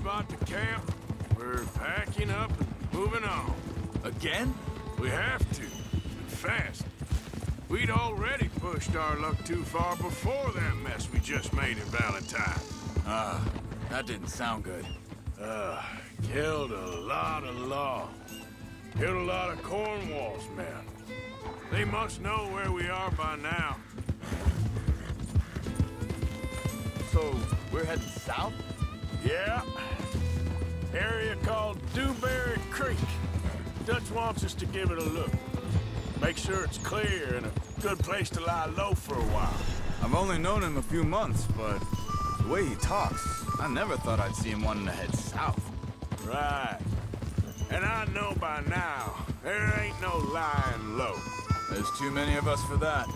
about to camp. We're packing up and moving on. Again? We have to, and fast. We'd already pushed our luck too far before that mess we just made in Valentine. That didn't sound good. Killed a lot of law. Killed a lot of Cornwall's men. They must know where we are by now. So, we're heading south? Yeah. Area called Dewberry Creek. Dutch wants us to give it a look. Make sure it's clear and a good place to lie low for a while. I've only known him a few months, but the way he talks, I never thought I'd see him wanting to head south. Right. And I know by now, there ain't no lying low. There's too many of us for that.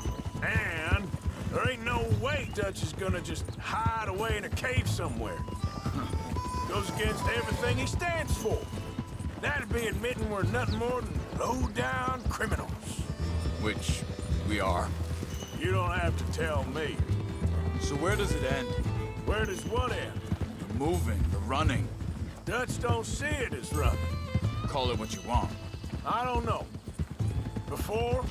And there ain't no way Dutch is gonna just hide away in a cave somewhere. Goes against everything he stands for. That'd be admitting we're nothing more than low-down criminals. Which we are. You don't have to tell me. So where does it end? Where does what end? The moving, the running. Dutch don't see it as running. Call it what you want. I don't know. Before,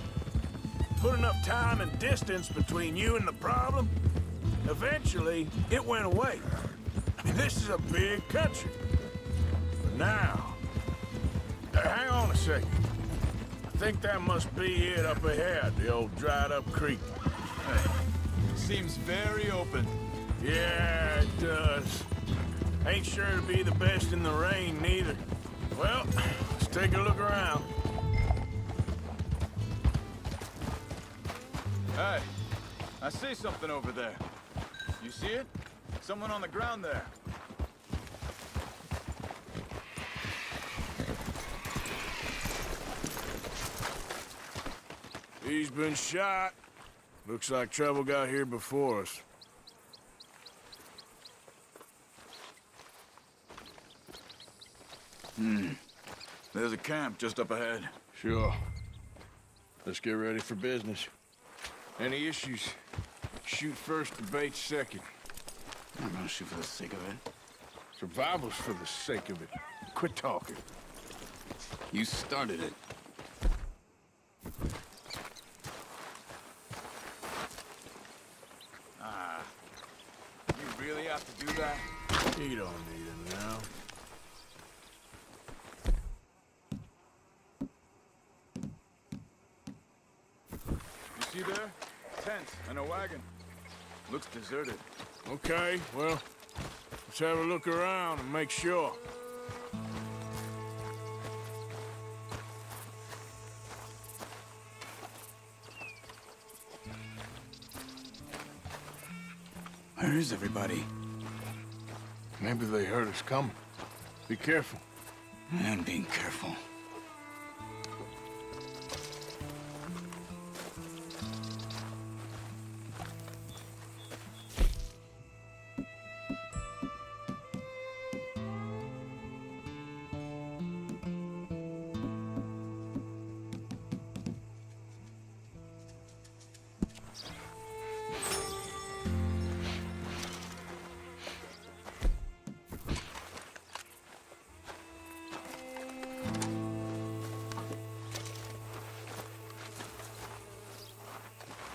put enough time and distance between you and the problem, eventually it went away. I mean, this is a big country. But now, hang on a second. I think that must be it up ahead, the old dried-up creek. Hey, seems very open. Yeah, it does. Ain't sure to be the best in the rain, neither. Well, let's take a look around. Hey, I see something over there. You see it? Someone on the ground there. He's been shot. Looks like trouble got here before us. There's a camp just up ahead. Sure. Let's get ready for business. Any issues? Shoot first, debate second. I'm not gonna shoot for the sake of it. Survival's for the sake of it. Quit talking. You started it. You really have to do that? You don't need it now. You see there? Tent and a wagon. Looks deserted. Okay, well, let's have a look around and make sure. Where is everybody? Maybe they heard us coming. Be careful. I'm being careful.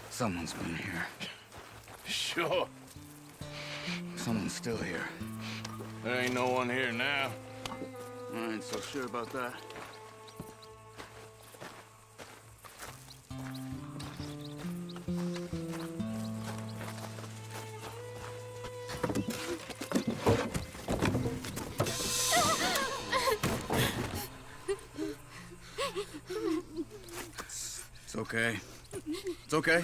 Someone's been here. Sure. Someone's still here. There ain't no one here now. I ain't so sure about that. It's okay. It's okay.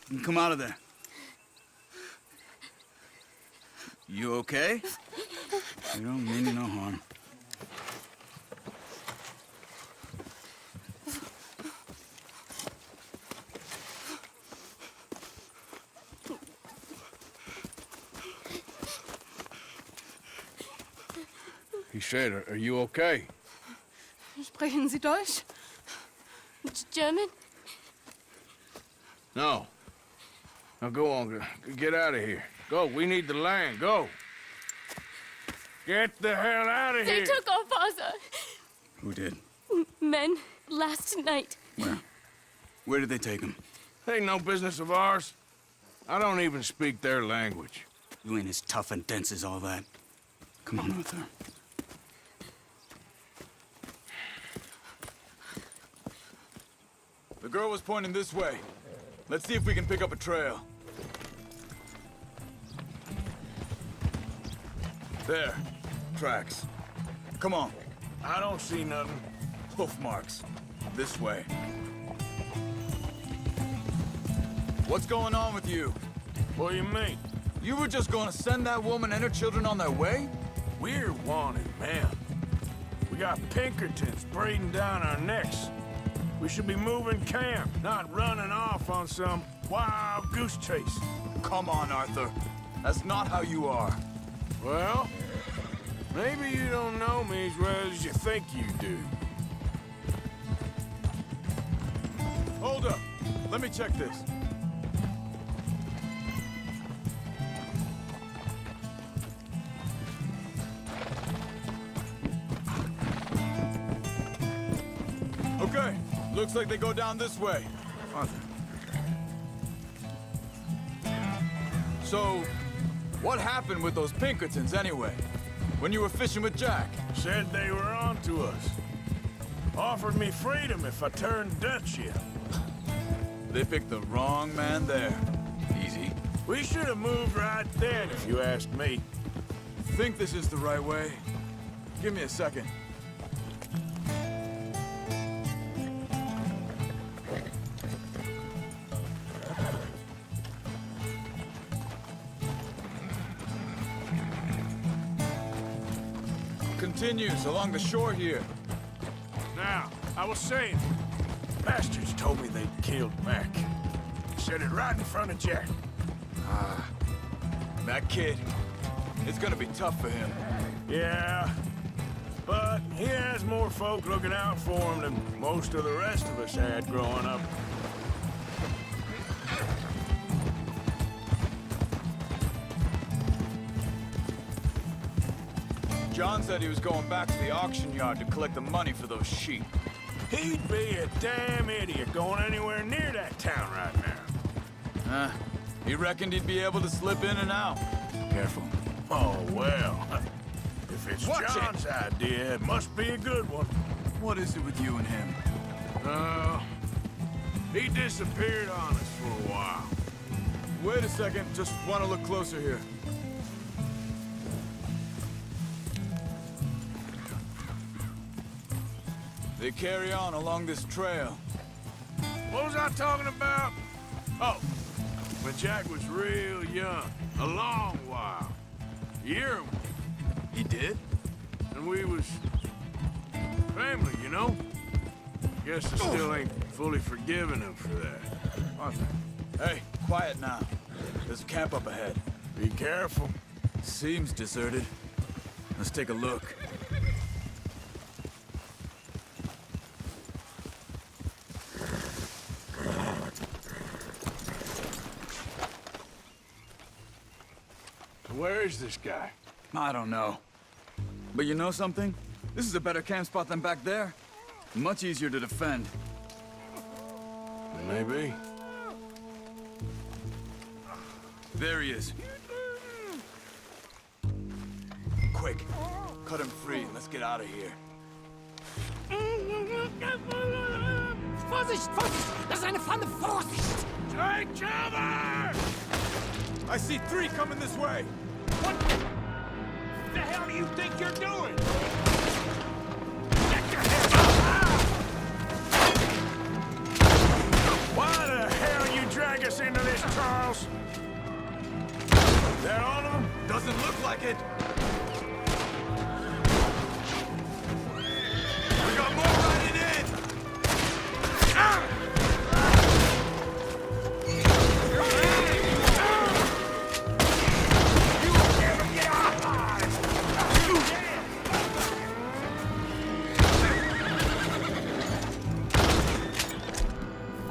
You can come out of there. You okay? You don't mean you no harm. He said, are you okay? Sprechen Sie Deutsch? German? No. Now go on, get out of here. Go, we need the land, go. Get the hell out of They here! took our father. Who did? Men, last night. Where? Where did they take him? Ain't no business of ours. I don't even speak their language. You ain't as tough and dense as all that. Come on, Arthur. The girl was pointing this way. Let's see if we can pick up a trail. There. Tracks. Come on. I don't see nothing. Hoof marks. This way. What's going on with you? What do you mean? You were just gonna send that woman and her children on their way? We're wanted, man. We got Pinkertons breathing down our necks. We should be moving camp, not running off on some wild goose chase. Come on, Arthur. That's not how you are. Well, maybe you don't know me as well as you think you do. Hold up. Let me check this. Okay. Looks like they go down this way. Arthur. So, what happened with those Pinkertons anyway? When you were fishing with Jack? Said they were on to us. Offered me freedom if I turned Dutch yet. They picked the wrong man there. Easy. We should have moved right then, if you asked me. Think this is the right way? Give me a second. Continues along the shore here. Now, I was saying, bastards told me they'd killed Mac. Said it right in front of Jack. That kid, it's gonna be tough for him. Yeah, but he has more folk looking out for him than most of the rest of us had growing up. John said he was going back to the auction yard to collect the money for those sheep. He'd be a damn idiot going anywhere near that town right now. He reckoned he'd be able to slip in and out. Careful. Oh, well. If it's Watch John's idea, it must be a good one. What is it with you and him? He disappeared on us for a while. Wait a second, just want to look closer here. They carry on along this trail. What was I talking about? Oh, when Jack was real young. A long while. A year. He did? And we was family, you know? Guess I still ain't fully forgiven him for that. Arthur. Hey, quiet now. There's a camp up ahead. Be careful. Seems deserted. Let's take a look. Where is this guy? I don't know. But you know something? This is a better camp spot than back there. Much easier to defend. Maybe. There he is. Quick, cut him free and let's get out of here. Vorsicht, Vorsicht! Das ist eine Pfanne, Vorsicht! Take cover! I see 3 coming this way. What the hell do you think you're doing? Get your head up! Why the hell you drag us into this, Charles? That all of them? Doesn't look like it. We got more riding in.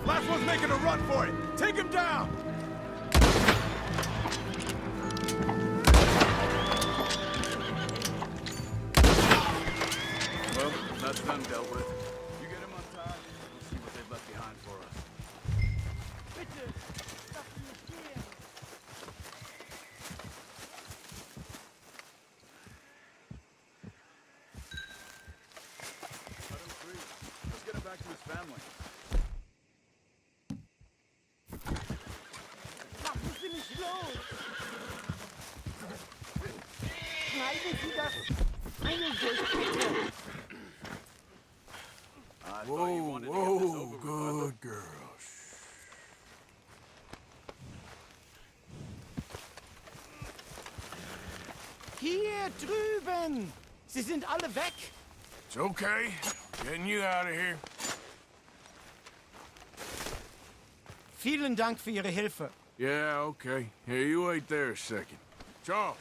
Last one's making a run for it. Take him down. family. Lassen Sie mich los! Schneiden Sie das Seil durch, bitte! I thought you wanted to get this over with, Arthur. Good girl. Hier drüben! Sie sind alle weg! It's okay. Getting you out of here. Vielen Dank für Ihre Hilfe. Yeah, okay. Here, you wait there a second. Charles,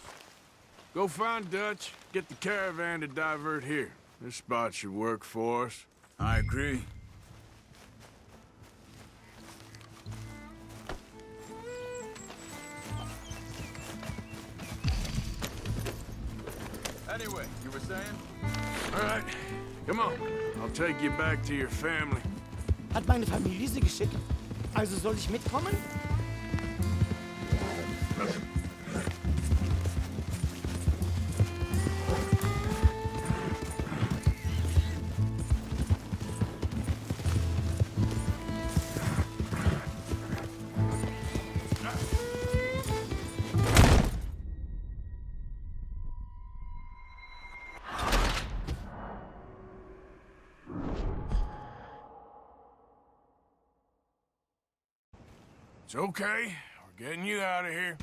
go find Dutch, get the caravan to divert here. This spot should work for us. I agree. Anyway, you were saying? All right, come on. I'll take you back to your family. Hat meine Familie Sie geschickt? Also soll ich mitkommen? It's okay. We're getting you out of here.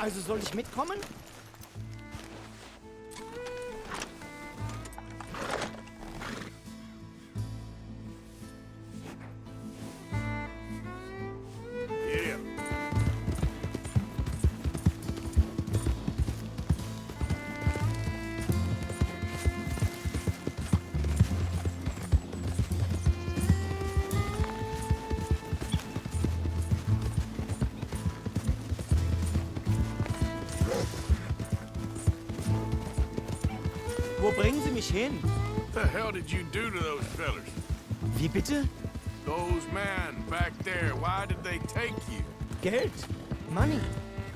Also soll ich mitkommen? Yeah. Wo bringen Sie mich hin? What the hell did you do to those fellers? Wie bitte? Those men back there, why did they take you? Geld. Money.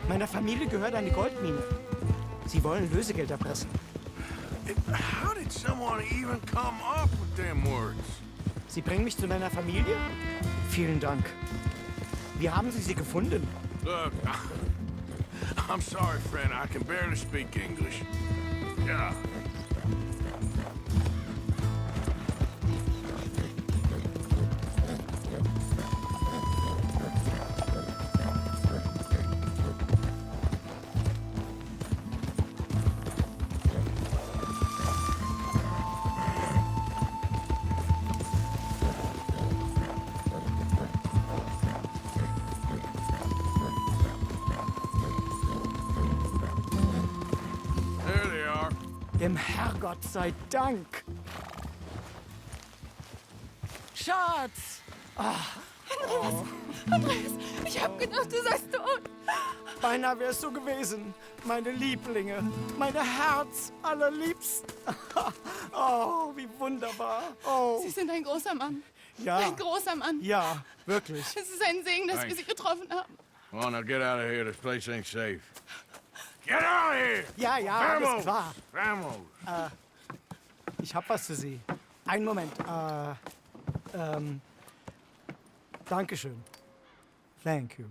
Meiner Familie gehört eine Goldmine. Sie wollen Lösegeld erpressen. How did someone even come up with them words? Sie bringen mich zu meiner Familie? Vielen Dank. Wie haben Sie sie gefunden? Look, I'm sorry, friend. I can barely speak English. Yeah. There they are. Dem Herrgott sei Dank. Schatz! Andreas, ich hab gedacht, du seist tot. Beinahe wärst du gewesen. Meine Lieblinge. Meine Herz allerliebsten. Oh, wie wunderbar. Oh, Sie sind ein großer Mann. ja. Ein großer Mann. Ja, wirklich. Es ist ein Segen, dass wir Thanks. Sie getroffen haben. Come on, now get out of here. This place ain't safe. Get out of here! Ja, ja, alles Vamos! klar. Vamos! Ich hab was für Sie. Einen Moment. Dankeschön. Thank you.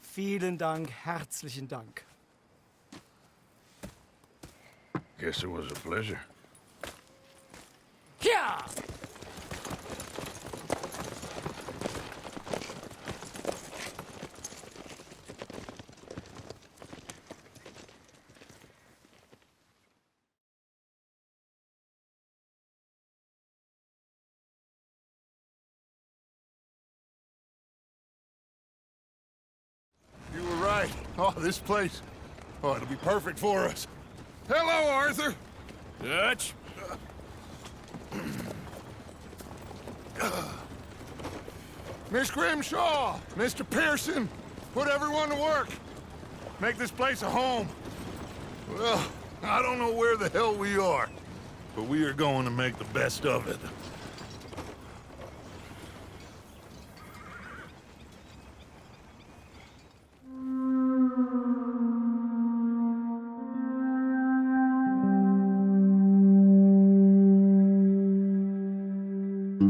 Vielen Dank, herzlichen Dank. Guess it was a pleasure. Ja! You were right. Oh, this place. Oh, it'll be perfect for us. Hello, Arthur. Dutch? Miss Grimshaw, Mr. Pearson, put everyone to work. Make this place a home. Well, I don't know where the hell we are, but we are going to make the best of it. How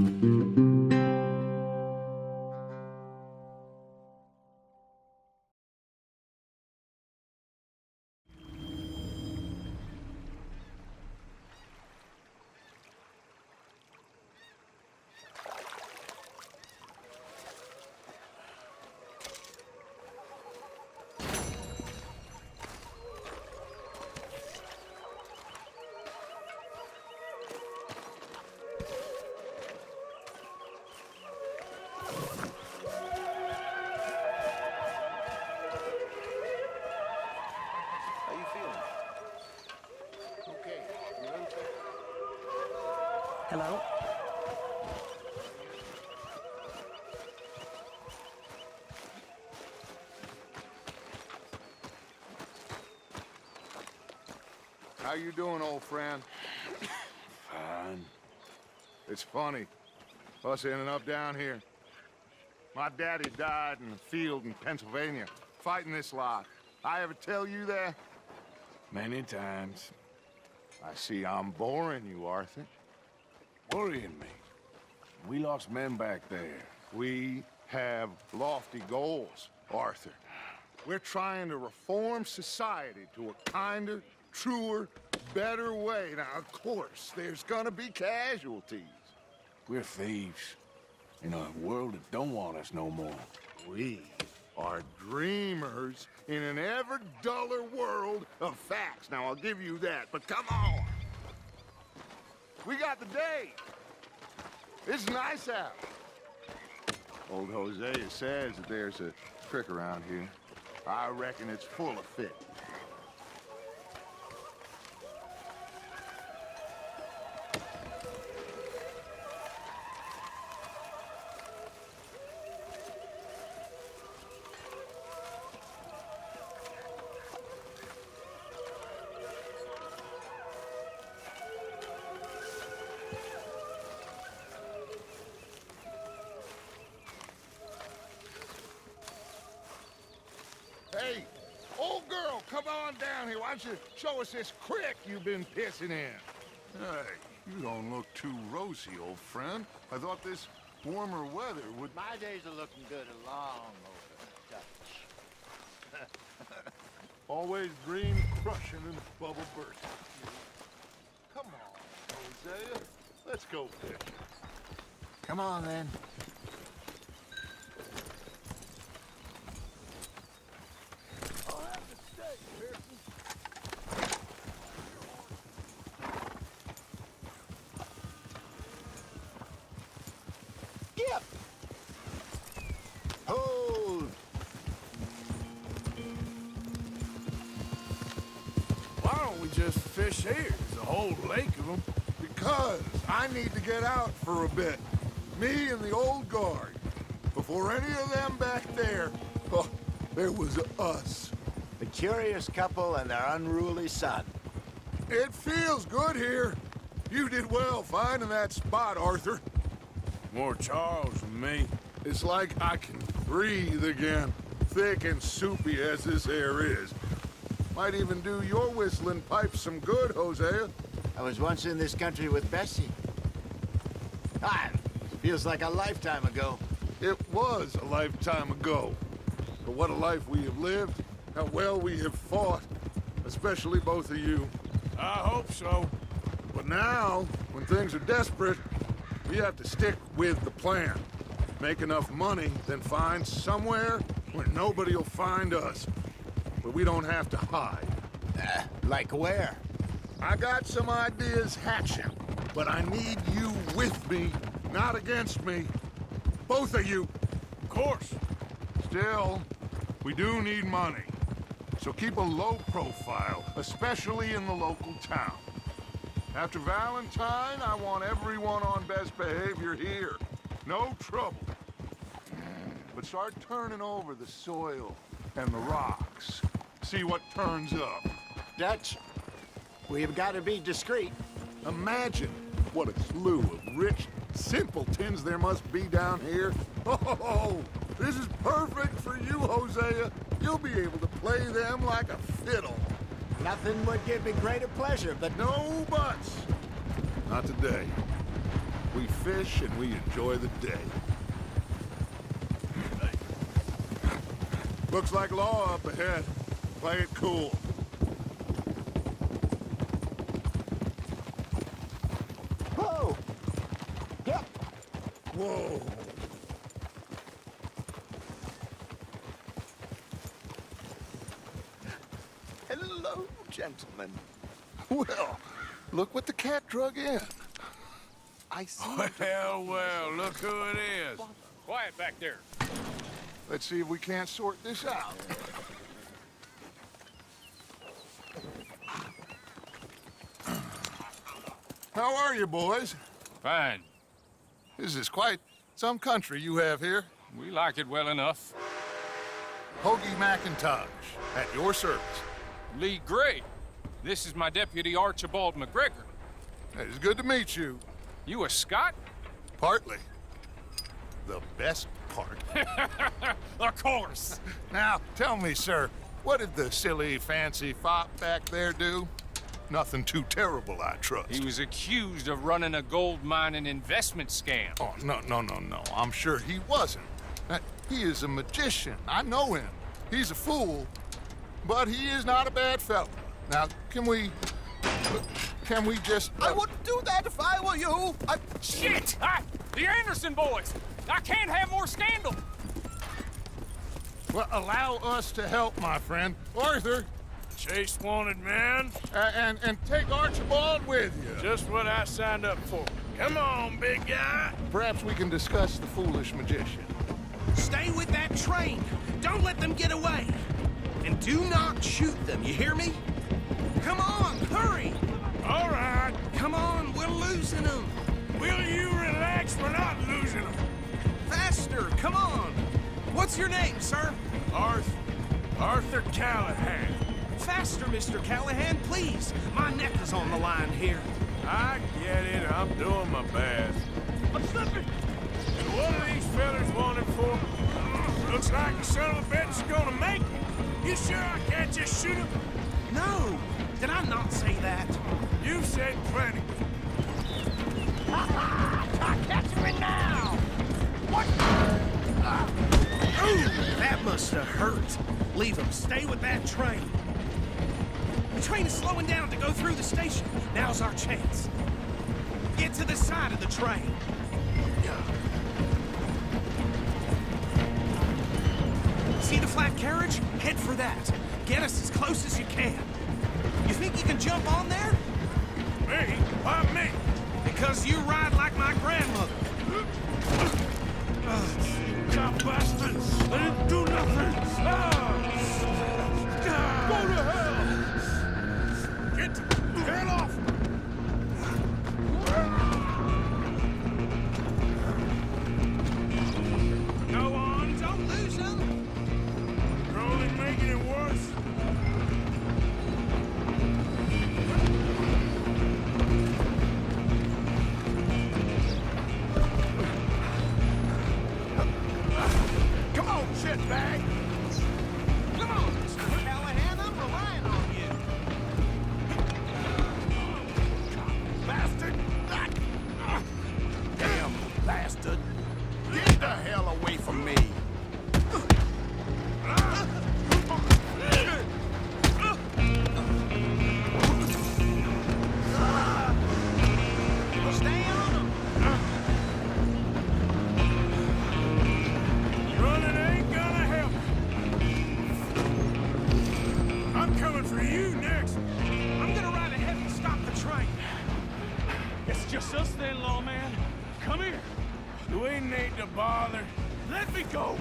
you feeling? Okay. You ready? Hello? How you doing, old friend? Fine. It's funny, us ending up down here. My daddy died in the field in Pennsylvania, fighting this lot. I ever tell you that? Many times. I see I'm boring you, Arthur. Worrying me. We lost men back there. We have lofty goals, Arthur. We're trying to reform society to a kinder, truer, better way. Now, of course, there's gonna be casualties. We're thieves. In a world that don't want us no more. We are dreamers in an ever duller world of facts. Now, I'll give you that, but come on. We got the day. It's nice out. Old Hosea says that there's a trick around here. I reckon it's full of fit. Hey, old girl, come on down here. Why don't you show us this creek you've been pissing in? Hey, you don't look too rosy, old friend. I thought this warmer weather would... My days are looking good along over Dutch. Always dream crushing and bubble bursting. Come on, Hosea. Let's go fishing. Come on, then. I'll have to stay, Pearson. Skip! Hold! Why don't we just fish here? There's a whole lake of them. Because I need to get out for a bit. Me and the old guard. Before any of them back there, oh, there was us. The curious couple and their unruly son. It feels good here. You did well finding that spot, Arthur. More Charles than me. It's like I can breathe again, thick and soupy as this air is. Might even do your whistling pipes some good, Hosea. I was once in this country with Bessie. Ah, feels like a lifetime ago. It was a lifetime ago. But what a life we have lived, how well we have fought, especially both of you. I hope so. But now, when things are desperate, we have to stick with the plan. Make enough money, then find somewhere where nobody will find us. Where we don't have to hide. Like where? I got some ideas hatching, but I need you with me, not against me. Both of you. Of course. Still, we do need money. So keep a low profile, especially in the local town. After Valentine, I want everyone on best behavior here. No trouble. But start turning over the soil and the rocks. See what turns up. Dutch, we've got to be discreet. Imagine what a slew of rich simpletons there must be down here. Oh, this is perfect for you, Hosea. You'll be able to play them like a fiddle. Nothing would give me greater pleasure, but No buts. Not today. We fish and we enjoy the day. Looks like law up ahead. Play it cool. Whoa! Yep. Whoa. Hello, gentlemen. Well, look what the cat drug in. I see. Well, look who it is. Quiet back there. Let's see if we can't sort this out. How are you, boys? Fine. This is quite some country you have here. We like it well enough. Hoagie McIntosh, at your service. Lee Gray. This is my deputy Archibald McGregor. It's good to meet you. You a Scot? Partly. The best part. Of course. Now, tell me, sir, what did the silly, fancy fop back there do? Nothing too terrible, I trust. He was accused of running a gold mining investment scam. Oh, no. I'm sure he wasn't. He is a magician. I know him. He's a fool, but he is not a bad fellow. Now, can we just... I wouldn't do that if I were you. Shit! The Anderson boys! I can't have more scandal! Well, allow us to help, my friend. Arthur, Chase wanted man. and take Archibald with you. Just what I signed up for. Come on, big guy. Perhaps we can discuss the foolish magician. Stay with that train. Don't let them get away. And do not shoot them, you hear me? Come on, hurry! All right. Come on, we're losing them. Will you relax? We're not losing them. Faster, come on. What's your name, sir? Arthur Callahan. Faster, Mr. Callahan, please. My neck is on the line here. I get it. I'm doing my best. I'm slipping. And what are these fellas wanted for? Looks like the son of a bitch is gonna make it. You sure I can't just shoot him? No, did I not say that? You've said plenty. Catch me now! What? Ooh, that must have hurt. Leave him. Stay with that train. The train is slowing down to go through the station. Now's our chance. Get to the side of the train. See the flat carriage? Head for that. Get us as close as you can. You think you can jump on there? Me? Why me? Because you ride like my grandmother. God bastards! I didn't do nothing! Go to hell! Get the hell off! Go on, don't lose them. You're only making it worse. Come on, shitbag! Come on, Mr. Callahan, I'm relying on you. Bastard! Damn bastard! Get the hell away from me! Stay on them. Running ain't gonna help. I'm coming for you next. I'm gonna ride ahead and stop the train. It's just us then, lawman. Come here. Do we need to bother? Let me go.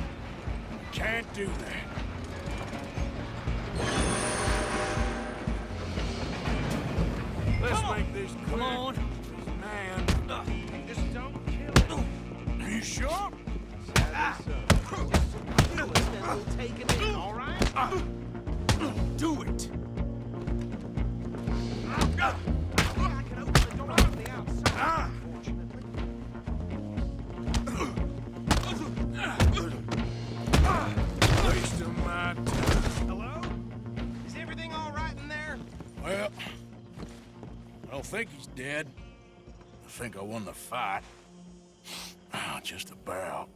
Can't do that. Let's make this quick. Come on. Man, Just don't kill him. are you sure? Then we'll take it in, all right? Do it. I can open the door from the outside, unfortunately. Wasting my time. Hello? Is everything all right in there? Well, I don't think he's dead. I think I won the fight. just about.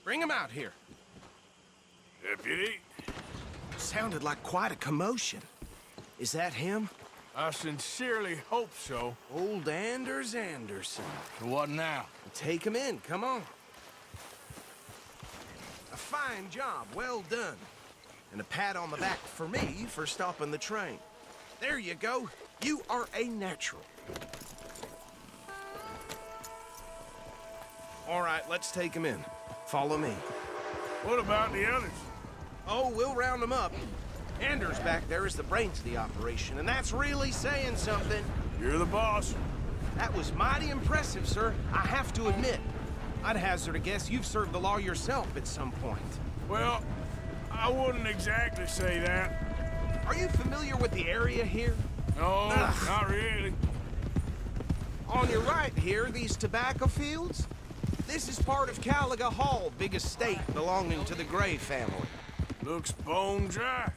Bring him out here. Deputy, Sounded like quite a commotion. Is that him? I sincerely hope so. Old Anders Anderson. What now? Take him in, come on. A fine job, well done. And a pat on the back for me for stopping the train. There you go. You are a natural. All right, let's take him in. Follow me. What about the others? Oh, we'll round them up. Anders back there is the brains of the operation, and that's really saying something. You're the boss. That was mighty impressive, sir. I have to admit. I'd hazard a guess you've served the law yourself at some point. Well, I wouldn't exactly say that. Are you familiar with the area here? No, Ugh. not really. On your right here, these tobacco fields? This is part of Caliga Hall, big estate belonging to the Gray family. Looks bone dry.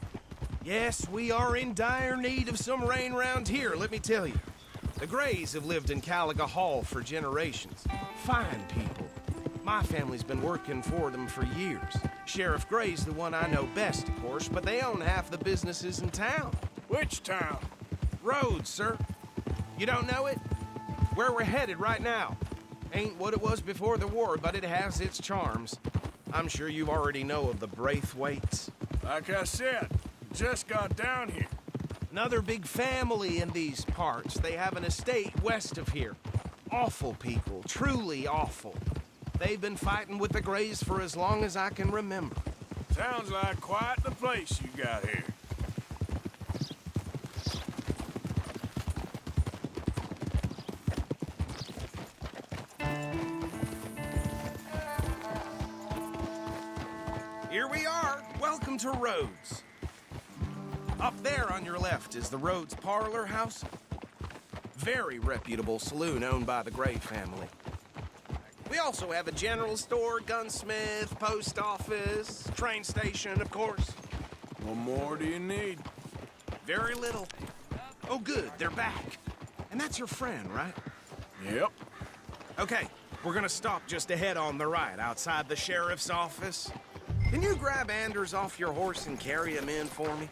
Yes, we are in dire need of some rain round here, let me tell you. The Grays have lived in Caliga Hall for generations. Fine people. My family's been working for them for years. Sheriff Gray's the one I know best, of course, but they own half the businesses in town. Which town? Rhodes, sir. You don't know it? Where we're headed right now. Ain't what it was before the war, but it has its charms. I'm sure you already know of the Braithwaites. Like I said, just got down here. Another big family in these parts. They have an estate west of here. Awful people, truly awful. They've been fighting with the Grays for as long as I can remember. Sounds like quite the place you got here. Here we are. Welcome to Rhodes. Up there on your left is the Rhodes Parlor House. Very reputable saloon owned by the Gray family. We also have a general store, gunsmith, post office, train station, of course. What more do you need? Very little. Oh, good, they're back. And that's your friend, right? Yep. Okay, we're gonna stop just ahead on the right, outside the sheriff's office. Can you grab Anders off your horse and carry him in for me?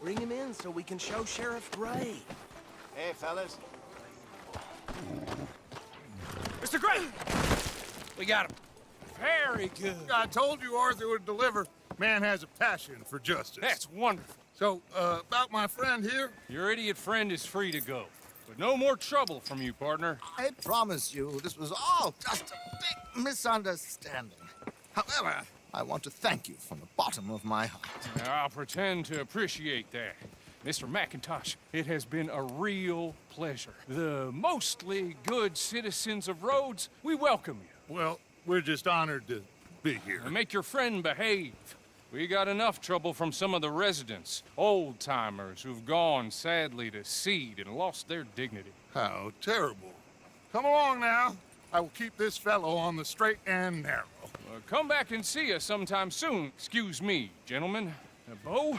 Bring him in so we can show Sheriff Gray. Hey, fellas. Mr. Gray! We got him. Very good. I told you Arthur would deliver. Man has a passion for justice. That's wonderful. So, about my friend here, Your idiot friend is free to go. But no more trouble from you, partner. I promise you, this was all just a big misunderstanding. However, I want to thank you from the bottom of my heart. I'll pretend to appreciate that. Mr. McIntosh, it has been a real pleasure. The mostly good citizens of Rhodes, we welcome you. well, we're just honored to be here. And make your friend behave. We got enough trouble from some of the residents, old-timers who've gone, sadly, to seed and lost their dignity. How terrible. Come along now. I will keep this fellow on the straight and narrow. Come back and see us sometime soon. Excuse me, gentlemen. Bo,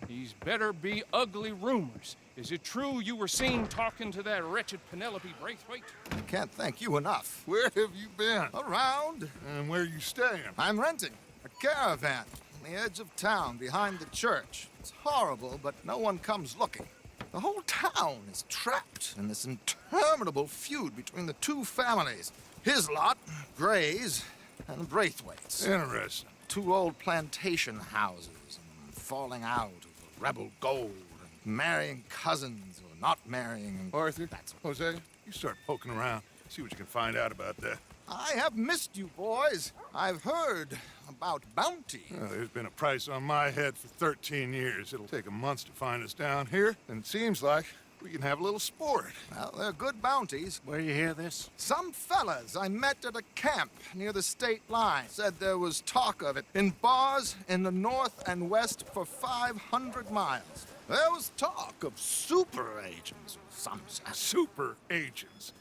these better be ugly rumors. Is it true you were seen talking to that wretched Penelope Braithwaite? I can't thank you enough. Where have you been? Around, And where you staying? I'm renting a caravan on the edge of town behind the church. It's horrible, but no one comes looking. The whole town is trapped in this interminable feud between the two families. His lot, Gray's, and Braithwaite's. Interesting. Two old plantation houses and falling out of rebel gold and marrying cousins or not marrying. Arthur, That's Jose, you start poking around. See what you can find out about that. I have missed you, boys. I've heard about bounty. Well, there's been a price on my head for 13 years. It'll take 'em months to find us down here, and it seems like we can have a little sport. Well, they're good bounties. Where you hear this? Some fellas I met at a camp near the state line said there was talk of it in bars in the north and west for 500 miles. There was talk of super agents, some said. Super agents.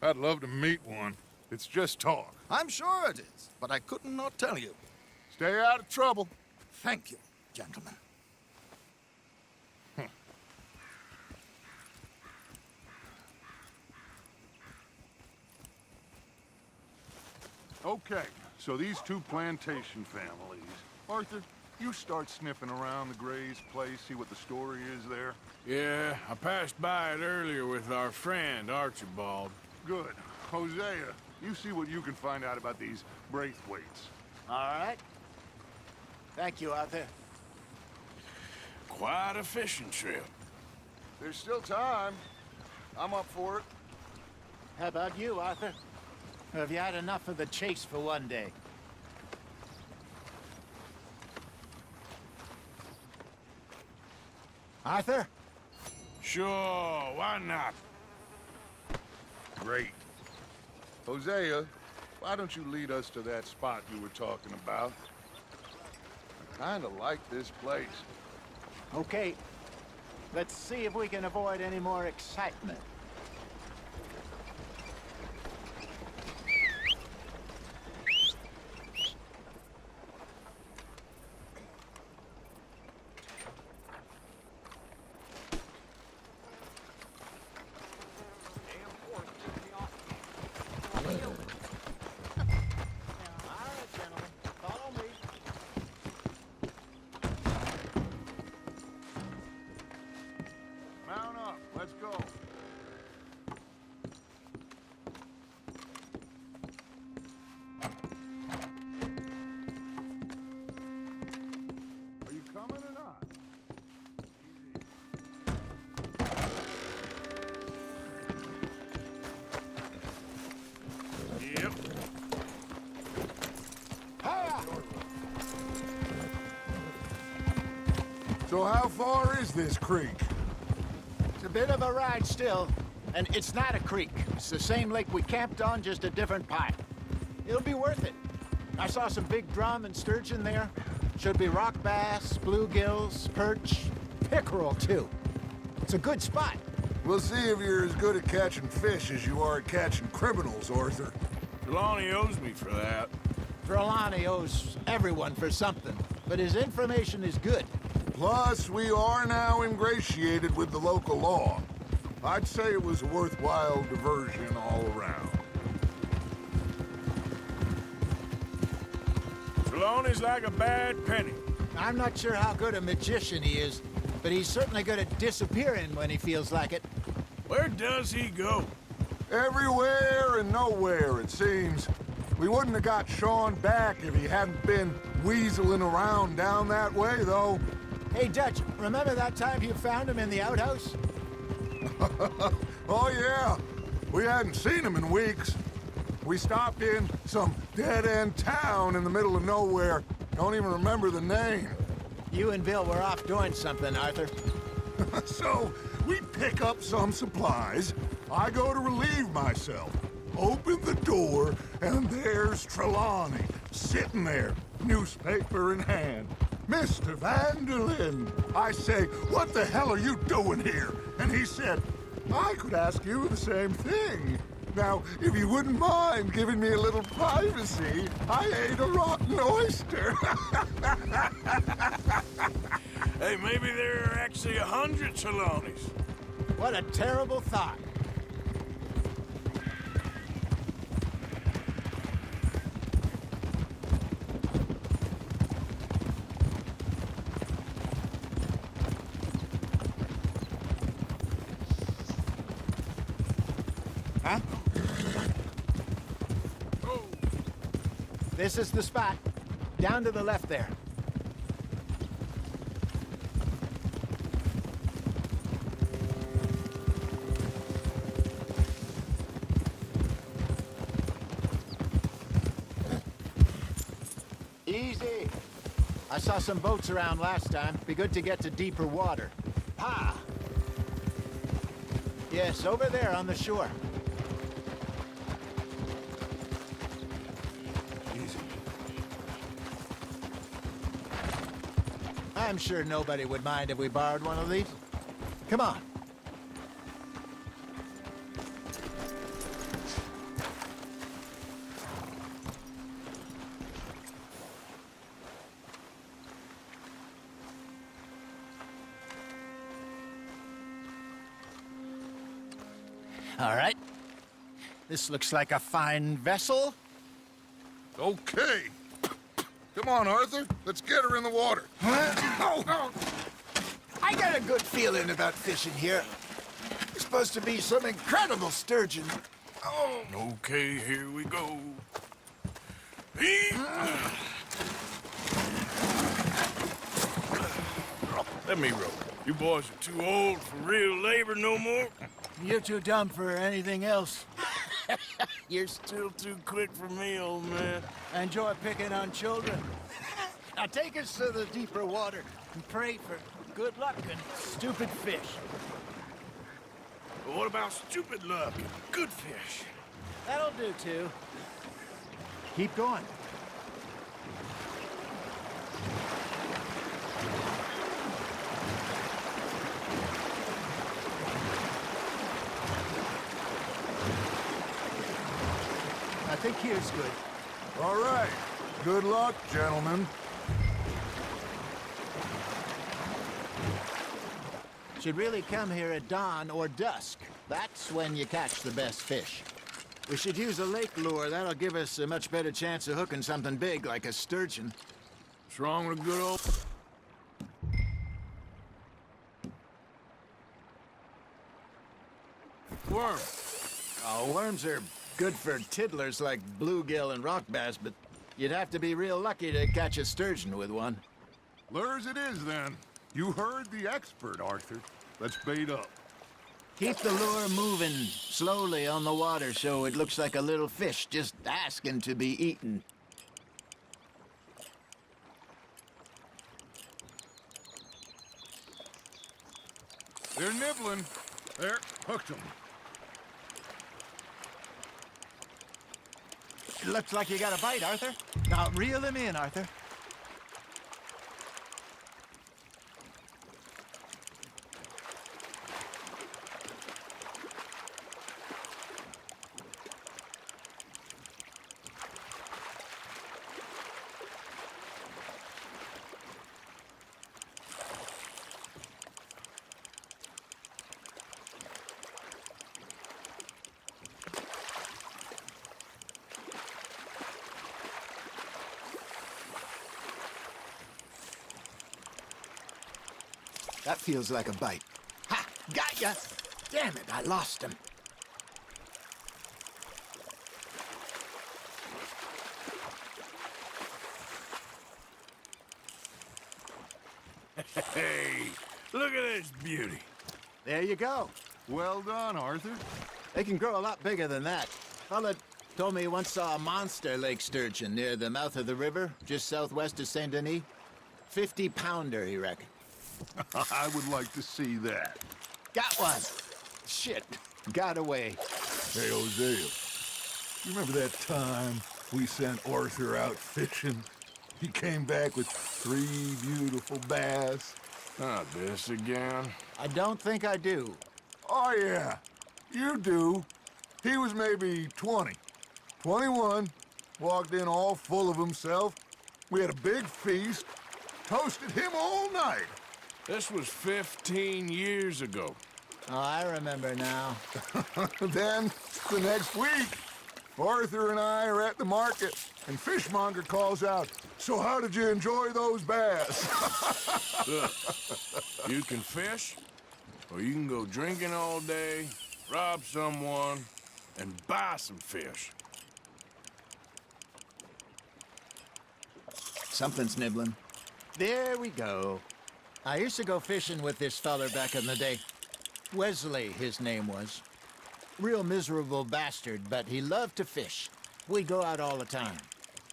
I'd love to meet one. It's just talk. I'm sure it is, but I couldn't not tell you. Stay out of trouble. Thank you, gentlemen. Okay, so these two plantation families. Arthur, you start sniffing around the Gray's place, see what the story is there. Yeah, I passed by it earlier with our friend, Archibald. Good. Hosea, you see what you can find out about these Braithwaites. All right. Thank you, Arthur. Quite a fishing trip. There's still time. I'm up for it. How about you, Arthur? Or have you had enough of the chase for one day? Arthur? Sure, why not? Great. Hosea, why don't you lead us to that spot you were talking about? I kinda like this place. Okay. Let's see if we can avoid any more excitement. Mount up, let's go. Are you coming or not? Yep. So how far is this creek? It's a bit of a ride still, and it's not a creek. It's the same lake we camped on, just a different pipe. It'll be worth it. I saw some big drum and sturgeon there. Should be rock bass, bluegills, perch, pickerel too. It's a good spot. We'll see if you're as good at catching fish as you are at catching criminals, Arthur. Trelawney owes me for that. Trelawney owes everyone for something, but his information is good. Plus, we are now ingratiated with the local law. I'd say it was a worthwhile diversion all around. Trelawney's like a bad penny. I'm not sure how good a magician he is, but he's certainly good at disappearing when he feels like it. Where does he go? Everywhere and nowhere, it seems. We wouldn't have got Sean back if he hadn't been weaseling around down that way, though. Hey, Dutch, remember that time you found him in the outhouse? Oh, yeah. We hadn't seen him in weeks. We stopped in some dead-end town in the middle of nowhere. Don't even remember the name. You and Bill were off doing something, Arthur. So, we pick up some supplies. I go to relieve myself. Open the door, and there's Trelawney, sitting there, newspaper in hand. Mr. Vanderlyn. I say, what the hell are you doing here? And he said, I could ask you the same thing. Now, if you wouldn't mind giving me a little privacy, I ate a rotten oyster. Hey, maybe there are actually 100 Trelawneys. What a terrible thought. Huh? Oh. This is the spot. Down to the left there. Easy. I saw some boats around last time. Be good to get to deeper water. Ha! Yes, over there on the shore. Easy. I'm sure nobody would mind if we borrowed one of these. Come on. All right. This looks like a fine vessel. Okay. Come on, Arthur. Let's get her in the water. I got a good feeling about fishing here. It's supposed to be some incredible sturgeon. Oh. Okay, here we go. Let me row. You boys are too old for real labor no more. You're too dumb for anything else. You're still too quick for me, old man. I enjoy picking on children. Now take us to the deeper water and pray for good luck and stupid fish. But what about stupid luck and good fish? That'll do, too. Keep going. I think here's good. All right. Good luck, gentlemen. Should really come here at dawn or dusk. That's when you catch the best fish. We should use a lake lure. That'll give us a much better chance of hooking something big like a sturgeon. What's wrong with a good old... worm? Oh, worms are good for tiddlers like bluegill and rock bass, but you'd have to be real lucky to catch a sturgeon with one. Lures it is, then. You heard the expert, Arthur. Let's bait up. Keep the lure moving slowly on the water so it looks like a little fish just asking to be eaten. They're nibbling. There, hooked them. It looks like you got a bite, Arthur. Now reel him in, Arthur. That feels like a bite. Ha! Got ya! Damn it, I lost him. Hey, look at this beauty. There you go. Well done, Arthur. They can grow a lot bigger than that. Fella told me he once saw a monster lake sturgeon near the mouth of the river, just southwest of Saint Denis. 50-pounder, he reckoned. I would like to see that. Got one. Shit, got away. Hey, Hosea, you remember that time we sent Arthur out fishing? He came back with 3 beautiful bass. Not this again. I don't think I do. Oh, yeah, you do. He was maybe 20, 21, walked in all full of himself. We had a big feast, toasted him all night. This was 15 years ago. Oh, I remember now. Then, the next week, Arthur and I are at the market, and Fishmonger calls out, "So how did you enjoy those bass?" Look, you can fish, or you can go drinking all day, rob someone, and buy some fish. Something's nibbling. There we go. I used to go fishing with this feller back in the day. Wesley, his name was. Real miserable bastard, but he loved to fish. We'd go out all the time.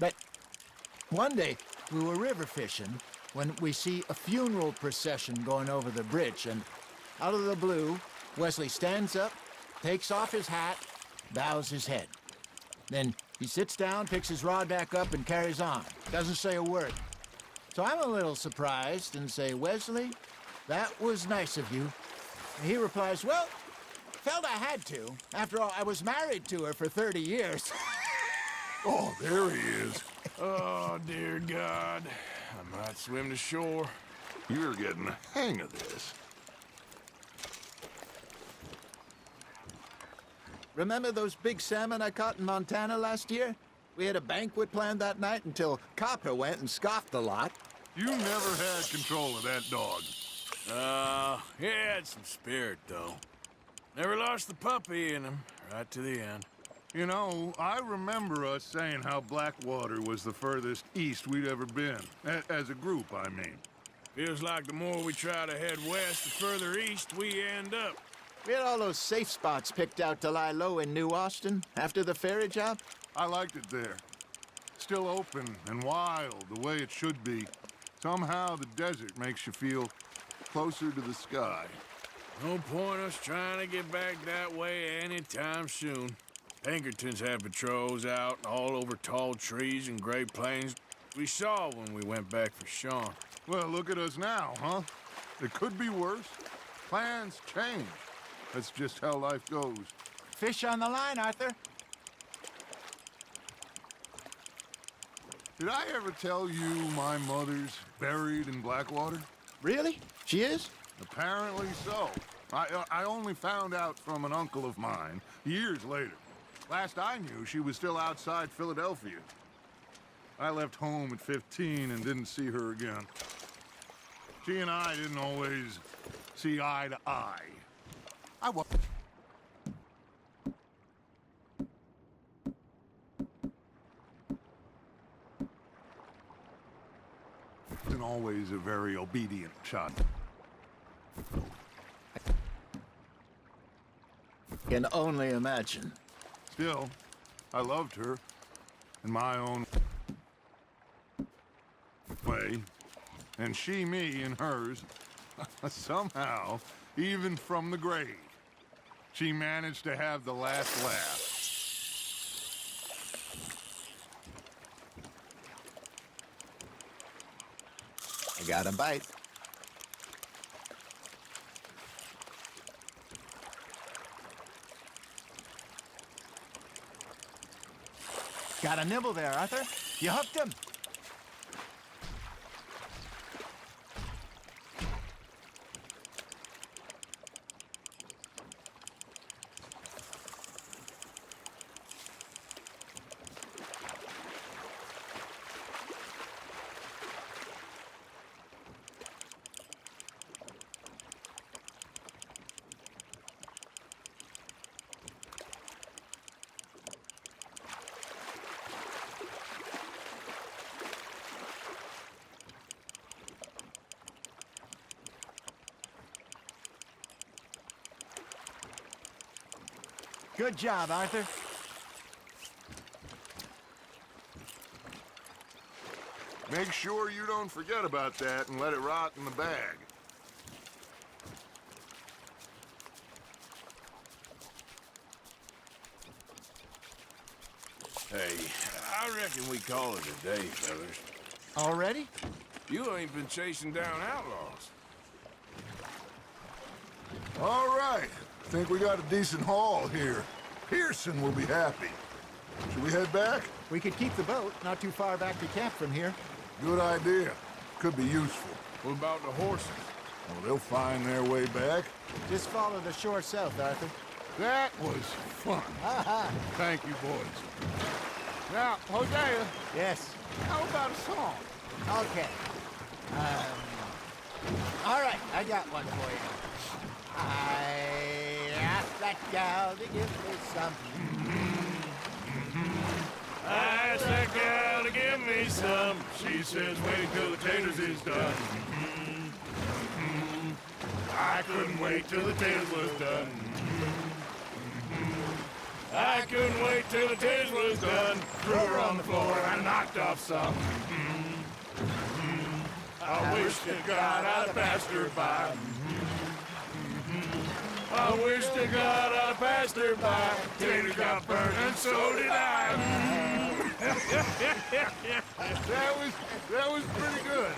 But one day, we were river fishing when we see a funeral procession going over the bridge, and out of the blue, Wesley stands up, takes off his hat, bows his head. Then he sits down, picks his rod back up, and carries on. Doesn't say a word. So I'm a little surprised and say, "Wesley, that was nice of you." And he replies, "Well, felt I had to. After all, I was married to her for 30 years. Oh, there he is. Oh, dear God. I might swim to shore. You're getting the hang of this. Remember those big salmon I caught in Montana last year? We had a banquet planned that night until Copper went and scoffed a lot. You never had control of that dog. He had some spirit, though. Never lost the puppy in him, right to the end. You know, I remember us saying how Blackwater was the furthest east we'd ever been. As a group, I mean. Feels like the more we try to head west, the further east we end up. We had all those safe spots picked out to lie low in New Austin after the ferry job. I liked it there. Still open and wild, the way it should be. Somehow the desert makes you feel closer to the sky. No point us trying to get back that way anytime soon. Pinkertons had patrols out all over tall trees and Great Plains. We saw when we went back for Sean. Well, look at us now, huh? It could be worse. Plans change. That's just how life goes. Fish on the line, Arthur. Did I ever tell you my mother's buried in Blackwater? Really? She is? Apparently so. I only found out from an uncle of mine years later. Last I knew, she was still outside Philadelphia. I left home at 15 and didn't see her again. She and I didn't always see eye to eye. I wasn't always a very obedient child. Can only imagine. Still, I loved her in my own way, and she me in hers. Somehow, even from the grave, she managed to have the last laugh. I got a bite. Got a nibble there, Arthur. You hooked him. Good job, Arthur. Make sure you don't forget about that and let it rot in the bag. Hey, I reckon we call it a day, fellas. Already? You ain't been chasing down outlaws. All right. Think we got a decent haul here. Pearson will be happy. Should we head back? We could keep the boat not too far back to camp from here. Good idea. Could be useful. What about the horses? Well, they'll find their way back. Just follow the shore south, Arthur. That was fun. Thank you, boys. Now, Hosea, Yes. how about a song? Okay. All right, I got one for you. I asked that gal to give me some. I asked that gal to give me some. She says, wait till the taters is done. I couldn't wait till the taters was done. I couldn't wait till the taters was done. Threw her on the floor and I knocked off some. I wish to God I'd passed her by. I wish to God I passed her by. Tater got burned and so did I. That was pretty good.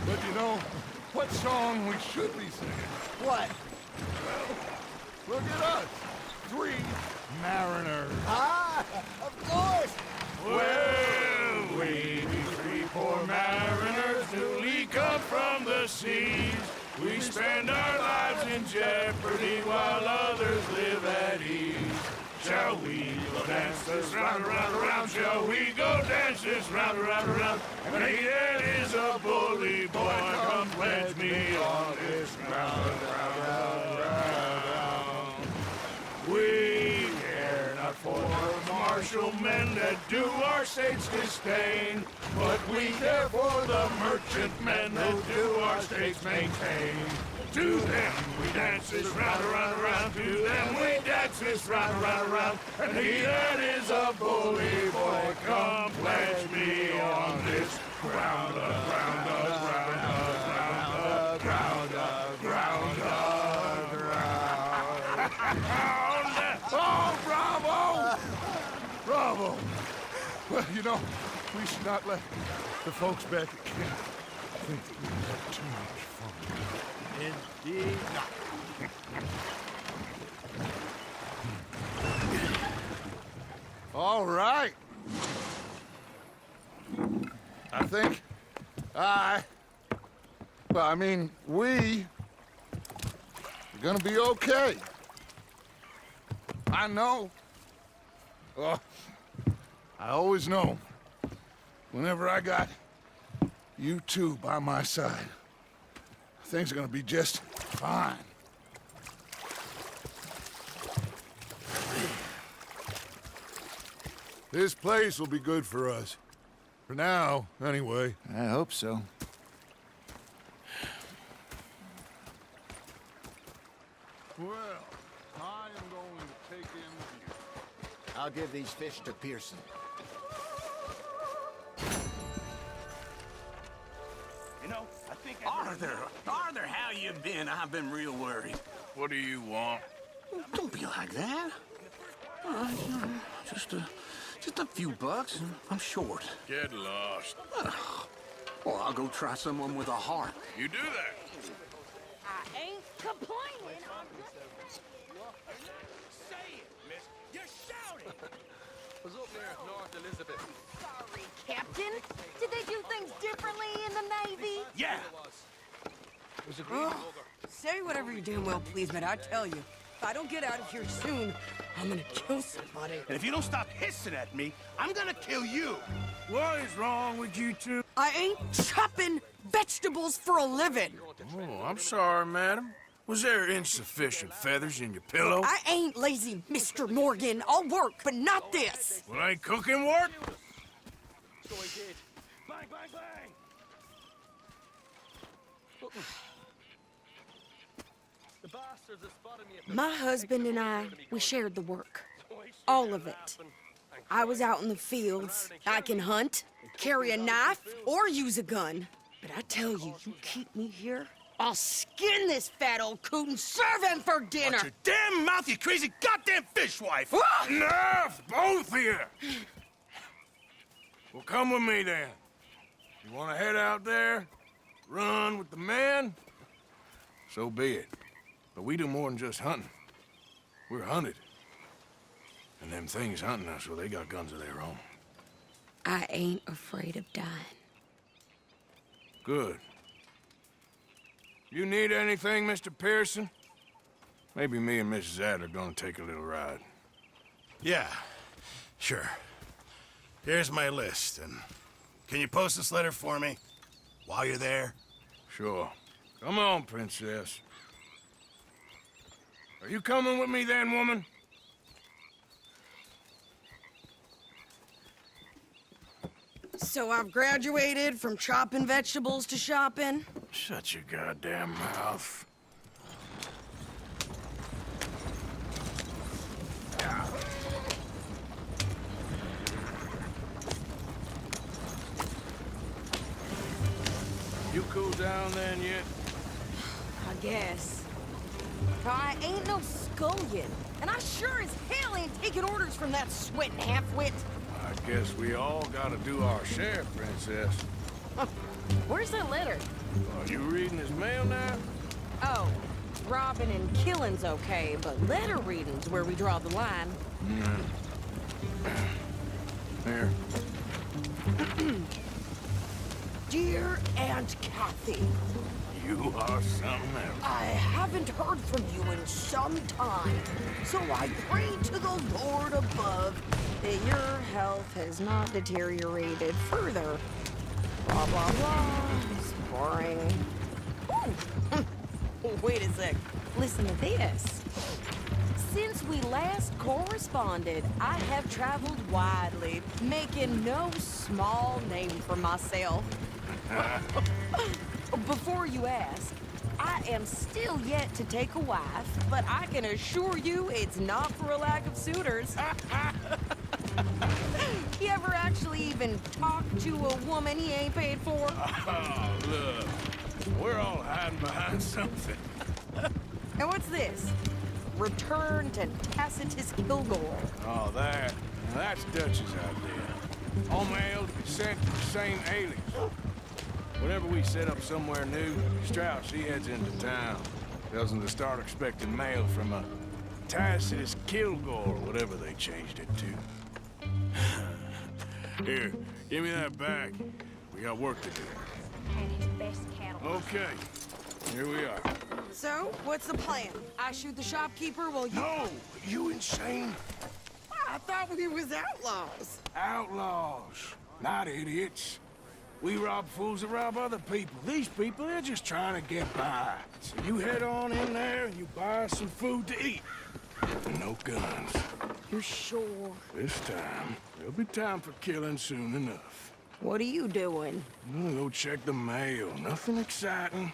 But you know, what song we should be singing? What? Look at us. 3 mariners. Ah, of course. Well, we be 3 poor mariners newly come from the seas. We spend our lives in jeopardy while others live at ease. Shall we go dance this round, around, around? Shall we go dance this round, around, around? And he that is a bully boy, come pledge me on this round, round, round, round. We care not for martial men that do our state's disdain, but we care for the merchant men that do our state's maintain. To them we dance this round, around, around. To them we dance this round, around, around. And he that is a bully boy, come pledge me on this ground, ground, ground, ground, ground, ground, ground. Oh, bravo! Bravo! Well, you know, we should not let the folks back at camp think that we had too much fun. Indeed not. All right. I think we are gonna be okay. I know. Oh, I always know. Whenever I got you two by my side, things are gonna be just fine. This place will be good for us. For now, anyway. I hope so. Well, I am going to take in the view. I'll give these fish to Pearson. You know, I think Arthur, how you been? I've been real worried. What do you want? Don't be like that. Just a few bucks. I'm short. Get lost. Well, I'll go try someone with a heart. You do that. I ain't complaining. Say it, miss. You're shouting. Was up there, North Elizabeth. Sorry, Captain. Did they do things differently in the Navy? Yeah. Say whatever you damn well please, but I tell you, if I don't get out of here soon, I'm gonna kill somebody. And if you don't stop hissing at me, I'm gonna kill you. What is wrong with you two? I ain't chopping vegetables for a living. Oh, I'm sorry, madam. Was there insufficient feathers in your pillow? I ain't lazy, Mr. Morgan. I'll work, but not this. Well, ain't cooking work? So he did. Bang, bang, bang! The bastards have spotted me at the... My husband and I, we shared the work. All of it. I was out in the fields. I can hunt, carry a knife, or use a gun. But I tell you, you keep me here, I'll skin this fat old coot and serve him for dinner. Watch your damn mouth, you crazy goddamn fishwife! Enough, both of you! Well, come with me then. You want to head out there, run with the men? So be it. But we do more than just hunting. We're hunted. And them things hunting us, well, they got guns of their own. I ain't afraid of dying. Good. You need anything, Mr. Pearson? Maybe me and Mrs. Ad are gonna take a little ride. Yeah, sure. Here's my list, and can you post this letter for me while you're there? Sure. Come on, Princess. Are you coming with me then, woman? So I've graduated from chopping vegetables to shopping? Shut your goddamn mouth. You cool down then yet? I guess. I ain't no scullion, and I sure as hell ain't taking orders from that sweating half-wit. I guess we all gotta do our share, Princess. Where's that letter? Are you reading his mail now? Oh, robbing and killing's okay, but letter reading's where we draw the line. Here. Dear Aunt Kathy, You are something else. I haven't heard from you in some time, so I pray to the Lord above that your health has not deteriorated further. Blah, blah, blah. It's boring. Ooh. Wait a sec. Listen to this. Since we last corresponded, I have traveled widely, making no small name for myself. Before you ask, I am still yet to take a wife, but I can assure you it's not for a lack of suitors. You ever actually even talk to a woman he ain't paid for? Oh, look. We're all hiding behind something. And what's this? Return to Tacitus Kilgore. Oh, that's Dutch's idea. All mails be sent to the same alias. Whenever we set up somewhere new, Strauss, he heads into town. Tells them to start expecting mail from a Tacitus Kilgore, whatever they changed it to. Here, give me that bag. We got work to do. And his best cattle. Okay, here we are. So, what's the plan? I shoot the shopkeeper while you... No! You insane? I thought we was outlaws. Outlaws, not idiots. We rob fools that rob other people. These people, they're just trying to get by. So you head on in there and you buy some food to eat. No guns. You're sure? This time, there'll be time for killing soon enough. What are you doing? I'm gonna go check the mail. Nothing exciting.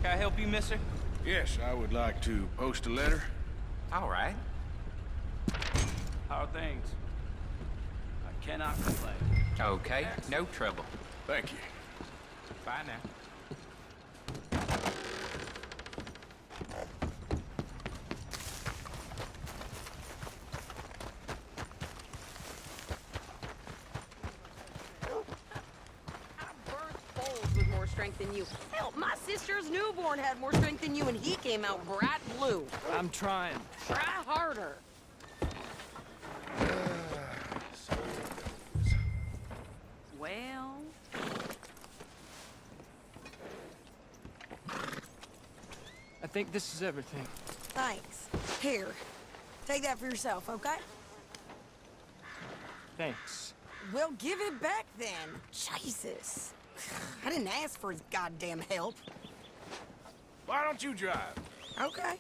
Can I help you, mister? Yes, I would like to post a letter. All right. How are things? I cannot complain. Okay, no trouble. Thank you. Bye now. Strength than you. Hell, my sister's newborn had more strength than you, and he came out bright blue. I'm trying. Try harder. Well... I think this is everything. Thanks. Here. Take that for yourself, okay? Thanks. Well, give it back then. Jesus. I didn't ask for his goddamn help. Why don't you drive? Okay.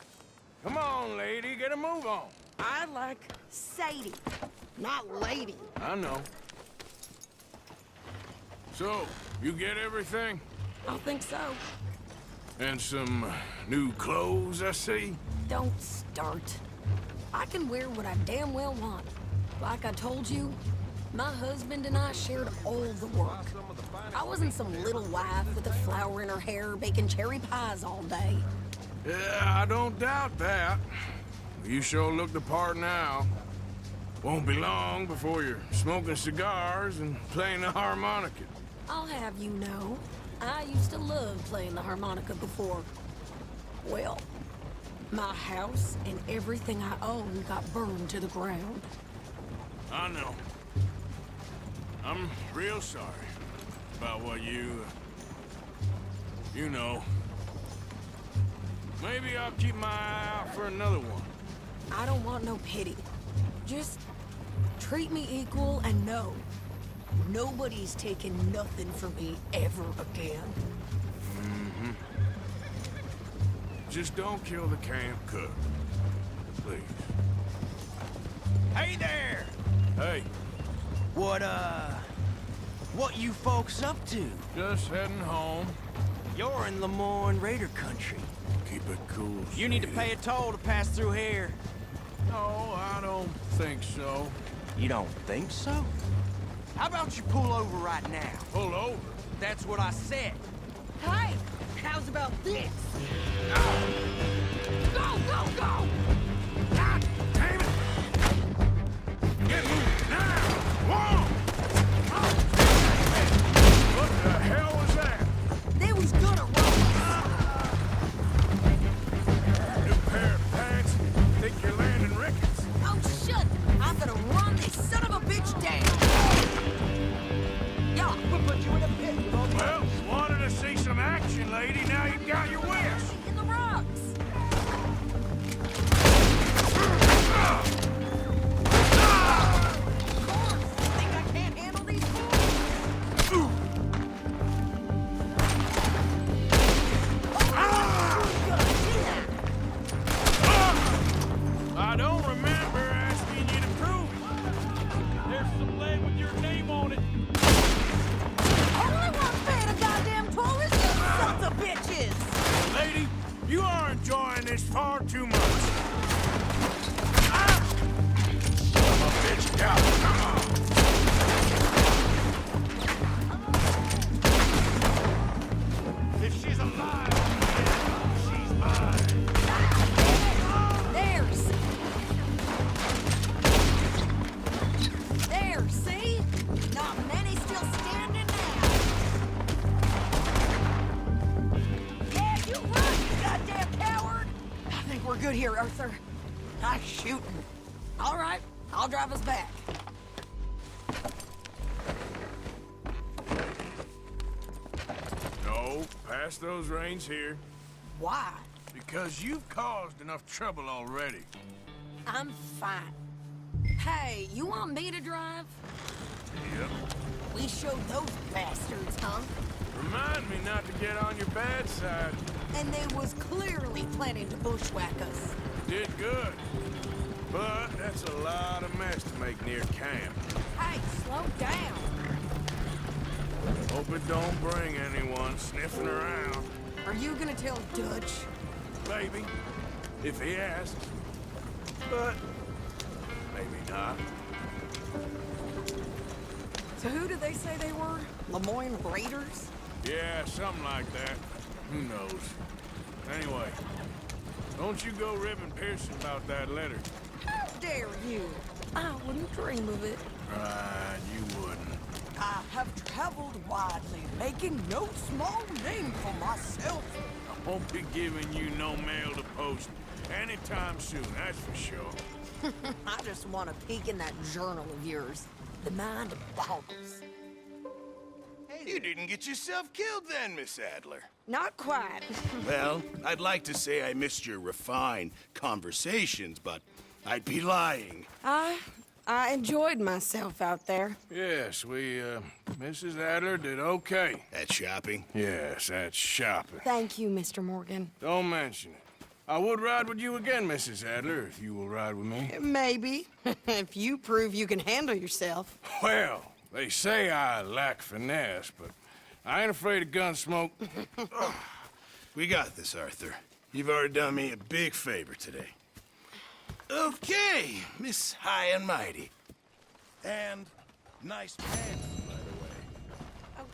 Come on, lady, get a move on. I like Sadie, not lady. I know. So, you get everything? I think so. And some new clothes, I see? Don't start. I can wear what I damn well want. Like I told you, my husband and I shared all the work. I wasn't some little wife with a flower in her hair baking cherry pies all day. Yeah, I don't doubt that. You sure look the part now. Won't be long before you're smoking cigars and playing the harmonica. I'll have you know, I used to love playing the harmonica before. Well, my house and everything I own got burned to the ground. I know. I'm real sorry about what you know. Maybe I'll keep my eye out for another one. I don't want no pity. Just treat me equal and know nobody's taking nothing from me ever again. Mm-hmm. Just don't kill the camp cook. Please. Hey there! Hey. What you folks up to? Just heading home. You're in Lemoyne Raider country. Keep it cool, You need to pay a toll to pass through here. No, I don't think so. You don't think so? How about you pull over right now? Pull over? That's what I said. Hey, how's about this? Go, go, go! this far too much. Ah! Son of a bitch, down. Come on. If she's alive, she's mine. There, see? Not many still standing now. Yeah, you run, you goddamn coward! I think we're good here, Arthur. Nice shooting. All right, I'll drive us back. No, pass those reins here. Why? Because you've caused enough trouble already. I'm fine. Hey, you want me to drive? Yep. We showed those bastards, huh? Remind me not to get on your bad side. And they was clearly planning to bushwhack us. Did good. But that's a lot of mess to make near camp. Hey, slow down. Hope it don't bring anyone sniffing around. Are you gonna tell Dutch? Maybe. If he asks. But maybe not. So who did they say they were? Lemoyne Raiders? Yeah, something like that. Who knows? Anyway, don't you go ribbing Pearson about that letter. How dare you? I wouldn't dream of it. Right, you wouldn't. I have traveled widely, making no small name for myself. I won't be giving you no mail to post anytime soon, that's for sure. I just want to peek in that journal of yours. The mind boggles. You didn't get yourself killed then, Miss Adler. Not quite. Well, I'd like to say I missed your refined conversations, but I'd be lying. I enjoyed myself out there. Yes, Mrs. Adler did okay. At shopping? Yes, that's shopping. Thank you, Mr. Morgan. Don't mention it. I would ride with you again, Mrs. Adler, if you will ride with me. Maybe. If you prove you can handle yourself. Well, they say I lack finesse, but I ain't afraid of gun smoke. We got this, Arthur. You've already done me a big favor today. Okay, Miss High and Mighty. And nice pants, by the way. Oh,